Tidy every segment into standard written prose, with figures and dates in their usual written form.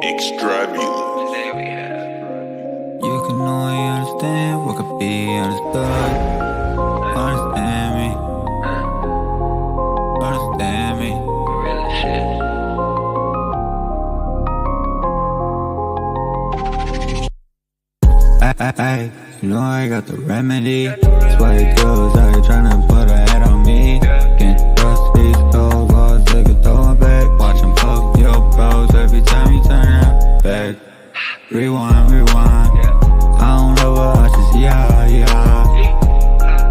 Extrabulous. You can only understand what could be understood. Understand me. Understand me. Real shit. Ay, you know I got the remedy. That's why it goes out here tryna put a head on me. Can't trust these cold walls, they could throw it back. Watch them fuck your bros every time you turn out back. Rewind, rewind. I don't know what I just yeah.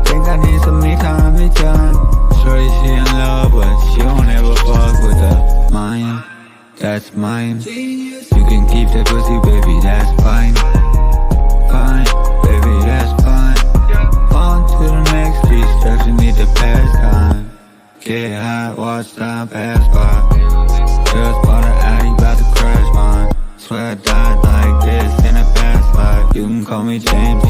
Think I need some me time, me time. Shorty, she in love, but she don't ever fuck with the mine. That's mine. You can keep that pussy, baby, that's fine. Fine, baby, that's fine. On to the next street, stretching need to pass time. Get high, watch time pass by. Just bought an Addy, bout to crash mine. Swear I died like this in a past life. You can call me James.